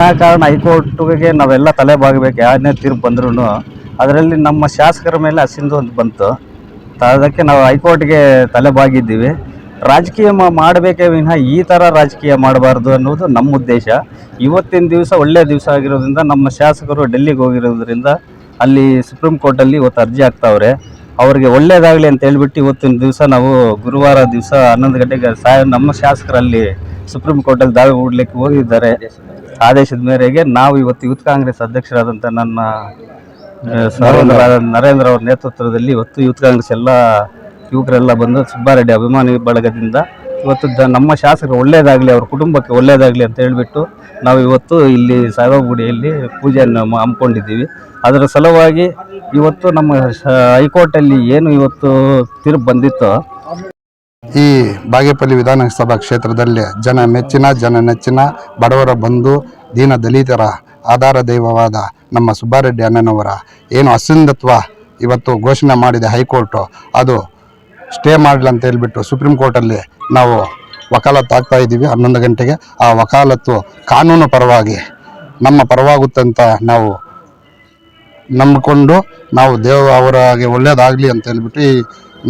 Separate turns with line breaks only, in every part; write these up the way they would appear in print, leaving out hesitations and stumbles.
ಕಾರಣ ಹೈಕೋರ್ಟ್ಗೆ ನಾವೆಲ್ಲ ತಲೆ ಬಾಗಬೇಕು. ಯಾರನ್ನೇ ತೀರ್ಪು ಬಂದ್ರೂ ಅದರಲ್ಲಿ ನಮ್ಮ ಶಾಸಕರ ಮೇಲೆ ಅಸಿಂದು ಅಂತ ಬಂತು. ಅದಕ್ಕೆ ನಾವು ಹೈಕೋರ್ಟ್ಗೆ ತಲೆ ಬಾಗಿದ್ದೀವಿ. ರಾಜಕೀಯ ಮಾಡಬೇಕೇ ವಿನಃ ಈ ಥರ ರಾಜಕೀಯ ಮಾಡಬಾರ್ದು ಅನ್ನೋದು ನಮ್ಮ ಉದ್ದೇಶ. ಇವತ್ತಿನ ದಿವಸ ಒಳ್ಳೆಯ ದಿವಸ ಆಗಿರೋದ್ರಿಂದ ನಮ್ಮ ಶಾಸಕರು ಡೆಲ್ಲಿಗೆ ಹೋಗಿರೋದ್ರಿಂದ ಅಲ್ಲಿ ಸುಪ್ರೀಂ ಕೋರ್ಟಲ್ಲಿ ಇವತ್ತು ಅರ್ಜಿ ಹಾಕ್ತಾವ್ರೆ. ಅವ್ರಿಗೆ ಒಳ್ಳೇದಾಗಲಿ ಅಂತ ಹೇಳ್ಬಿಟ್ಟು ಇವತ್ತಿನ ದಿವಸ ನಾವು ಗುರುವಾರ ದಿವಸ 11 ಗಂಟೆಗೆ ನಮ್ಮ ಶಾಸಕರಲ್ಲಿ ಸುಪ್ರೀಂ ಕೋರ್ಟಲ್ಲಿ ದಾವೆ ಹೂಡಲಿಕ್ಕೆ ಹೋಗಿದ್ದಾರೆ. ಆದೇಶದ ಮೇರೆಗೆ ನಾವು ಇವತ್ತು ಯೂತ್ ಕಾಂಗ್ರೆಸ್ ಅಧ್ಯಕ್ಷರಾದಂಥ ನನ್ನ ನರೇಂದ್ರ ಅವ್ರ ನೇತೃತ್ವದಲ್ಲಿ ಇವತ್ತು ಯೂತ್ ಕಾಂಗ್ರೆಸ್ ಎಲ್ಲ ಯುವಕರೆಲ್ಲ ಬಂದು ಸುಬ್ಬಾರೆಡ್ಡಿ ಅಭಿಮಾನಿ ಬಳಗದಿಂದ ಇವತ್ತು ನಮ್ಮ ಶಾಸಕರು ಒಳ್ಳೇದಾಗಲಿ, ಅವ್ರ ಕುಟುಂಬಕ್ಕೆ ಒಳ್ಳೇದಾಗಲಿ ಅಂತ ಹೇಳಿಬಿಟ್ಟು ನಾವು ಇವತ್ತು ಇಲ್ಲಿ ಸಾಯಿಬಾಬಾ ಗುಡಿಯಲ್ಲಿ ಪೂಜೆಯನ್ನು ಹಮ್ಮಿಕೊಂಡಿದ್ದೀವಿ. ಅದರ ಸಲುವಾಗಿ ಇವತ್ತು ನಮ್ಮ ಹೈಕೋರ್ಟಲ್ಲಿ ಏನು ಇವತ್ತು ತೀರ್ಪು ಬಂದಿತ್ತೋ,
ಈ ಬಾಗೇಪಲ್ಲಿ ವಿಧಾನಸಭಾ ಕ್ಷೇತ್ರದಲ್ಲಿ ಜನ ನೆಚ್ಚಿನ ಬಡವರ ಬಂಧು ದೀನ ದಲಿತರ ಆಧಾರ ದೈವವಾದ ನಮ್ಮ ಸುಬ್ಬಾರೆಡ್ಡಿ ಅಣ್ಣನವರ ಏನು ಅಸಿಂಧತ್ವ ಇವತ್ತು ಘೋಷಣೆ ಮಾಡಿದೆ ಹೈಕೋರ್ಟು, ಅದು ಸ್ಟೇ ಮಾಡಲಿ ಅಂತ ಹೇಳ್ಬಿಟ್ಟು ಸುಪ್ರೀಂ ಕೋರ್ಟಲ್ಲಿ ನಾವು ವಕಾಲತ್ತು ಆಗ್ತಾ ಇದ್ದೀವಿ 11 ಗಂಟೆಗೆ. ಆ ವಕಾಲತ್ತು ಕಾನೂನು ಪರವಾಗಿ ನಮ್ಮ ಪರವಾಗುತ್ತಂತ ನಾವು ನಂಬಿಕೊಂಡು ನಾವು ಅವರಿಗೆ ಒಳ್ಳೇದಾಗಲಿ ಅಂತ ಹೇಳ್ಬಿಟ್ಟು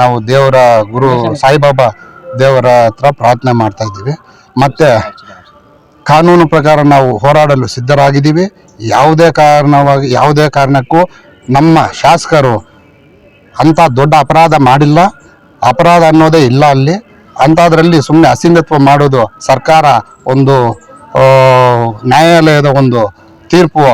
ನಾವು ದೇವರ ಗುರು ಸಾಯಿಬಾಬಾ ದೇವರ ಹತ್ರ ಪ್ರಾರ್ಥನೆ ಮಾಡ್ತಾ ಇದ್ದೀವಿ. ಮತ್ತು ಕಾನೂನು ಪ್ರಕಾರ ನಾವು ಹೋರಾಡಲು ಸಿದ್ಧರಾಗಿದ್ದೀವಿ. ಯಾವುದೇ ಕಾರಣಕ್ಕೂ ನಮ್ಮ ಶಾಸಕರು ಅಂಥ ದೊಡ್ಡ ಅಪರಾಧ ಮಾಡಿಲ್ಲ, ಅಪರಾಧ ಅನ್ನೋದೇ ಇಲ್ಲ ಅಲ್ಲಿ. ಅಂಥದ್ರಲ್ಲಿ ಸುಮ್ಮನೆ ಅಸಿಂಧತ್ವ ಮಾಡೋದು ಸರ್ಕಾರ ಒಂದು ನ್ಯಾಯಾಲಯದ ಒಂದು ತೀರ್ಪು